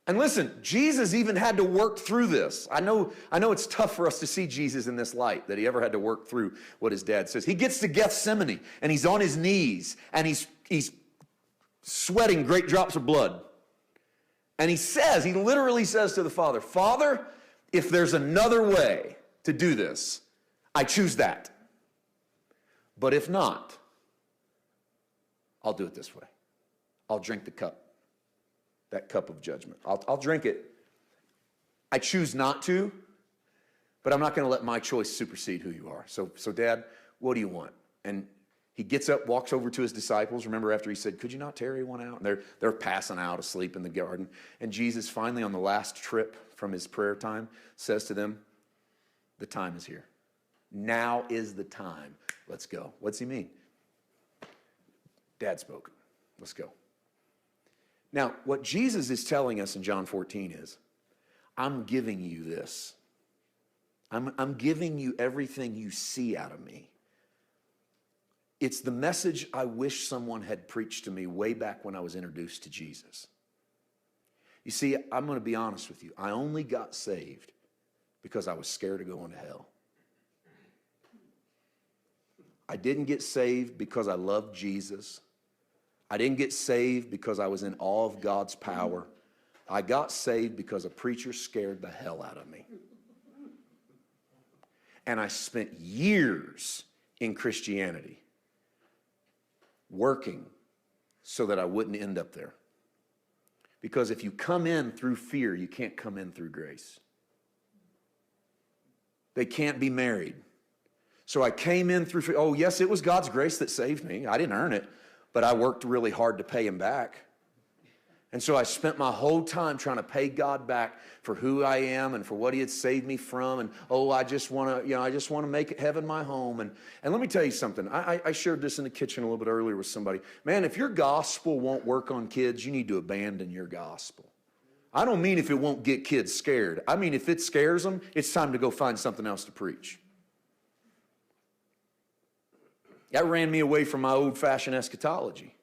And listen, Jesus even had to work through this. I know it's tough for us to see Jesus in this light, that he ever had to work through what his dad says. He gets to Gethsemane, and he's on his knees, and he's sweating great drops of blood. And he literally says to the Father, Father, if there's another way to do this, I choose that. But if not, I'll do it this way. I'll drink the cup. That cup of judgment. I'll drink it. I choose not to, but I'm not going to let my choice supersede who you are. So Dad, what do you want? And he gets up, walks over to his disciples. Remember after he said, could you not tarry one out? And they're passing out asleep in the garden. And Jesus finally on the last trip from his prayer time says to them, the time is here. Now is the time. Let's go. What's he mean? Dad spoke. Let's go. Now, what Jesus is telling us in John 14 is, I'm giving you this. I'm giving you everything you see out of me. It's the message I wish someone had preached to me way back when I was introduced to Jesus. You see, I'm going to be honest with you. I only got saved because I was scared of going to hell. I didn't get saved because I loved Jesus. I didn't get saved because I was in awe of God's power. I got saved because a preacher scared the hell out of me. And I spent years in Christianity working so that I wouldn't end up there. Because if you come in through fear, you can't come in through grace. They can't be married. So I came in through fear. Oh, yes, it was God's grace that saved me. I didn't earn it. But I worked really hard to pay him back. And so I spent my whole time trying to pay God back for who I am and for what he had saved me from. And, I just want to make heaven my home. And let me tell you something. I shared this in the kitchen a little bit earlier with somebody. Man, if your gospel won't work on kids, you need to abandon your gospel. I don't mean if it won't get kids scared. I mean if it scares them, it's time to go find something else to preach. That ran me away from my old-fashioned eschatology.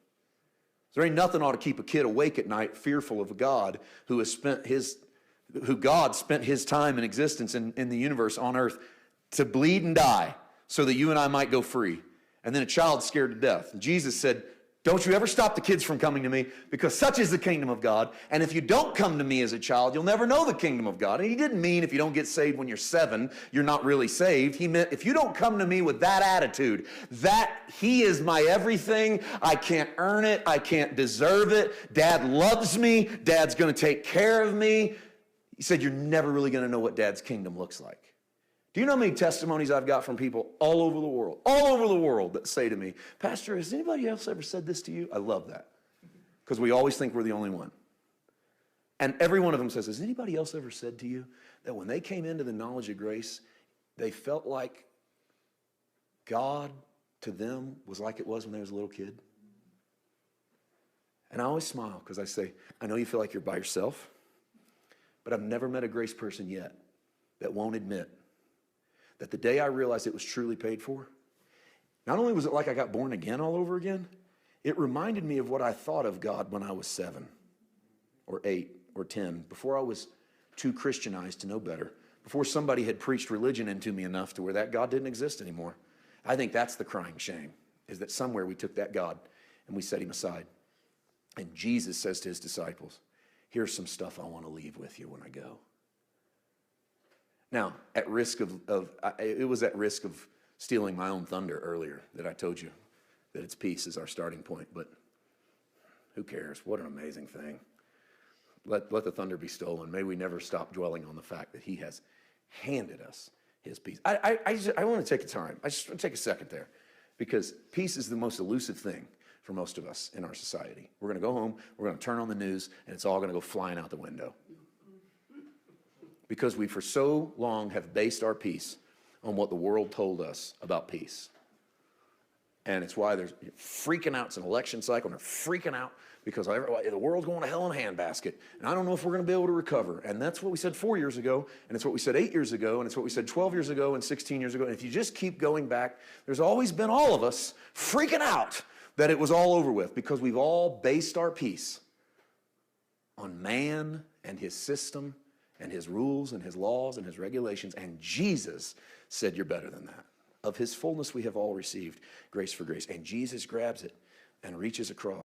There ain't nothing ought to keep a kid awake at night fearful of a God who God spent his time and existence in the universe on earth to bleed and die so that you and I might go free. And then a child scared to death. And Jesus said, don't you ever stop the kids from coming to me, because such is the kingdom of God. And if you don't come to me as a child, you'll never know the kingdom of God. And he didn't mean if you don't get saved when you're 7, you're not really saved. He meant if you don't come to me with that attitude, that he is my everything, I can't earn it, I can't deserve it, Dad loves me, Dad's going to take care of me. He said, you're never really going to know what Dad's kingdom looks like. Do you know how many testimonies I've got from people all over the world that say to me, Pastor, has anybody else ever said this to you? I love that, because we always think we're the only one. And every one of them says, has anybody else ever said to you that when they came into the knowledge of grace, they felt like God to them was like it was when they was a little kid? And I always smile because I say, I know you feel like you're by yourself, but I've never met a grace person yet that won't admit that the day I realized it was truly paid for, not only was it like I got born again all over again, it reminded me of what I thought of God when I was 7 or 8 or 10, before I was too Christianized to know better, before somebody had preached religion into me enough to where that God didn't exist anymore. I think that's the crying shame, is that somewhere we took that God and we set him aside. And Jesus says to his disciples, here's some stuff I want to leave with you when I go. Now, at risk it was at risk of stealing my own thunder earlier that I told you that it's peace is our starting point, but who cares? What an amazing thing. Let the thunder be stolen. May we never stop dwelling on the fact that he has handed us his peace. I want to take a time. I just want to take a second there, because peace is the most elusive thing for most of us in our society. We're going to go home, we're going to turn on the news, and it's all going to go flying out the window. Because we for so long have based our peace on what the world told us about peace. And it's why they're freaking out. It's an election cycle, and they're freaking out because the world's going to hell in a handbasket. And I don't know if we're going to be able to recover. And that's what we said 4 years ago, and it's what we said 8 years ago, and it's what we said 12 years ago and 16 years ago. And if you just keep going back, there's always been all of us freaking out that it was all over with, because we've all based our peace on man and his system and his rules and his laws and his regulations. And Jesus said, you're better than that. Of his fullness we have all received grace for grace. And Jesus grabs it and reaches across.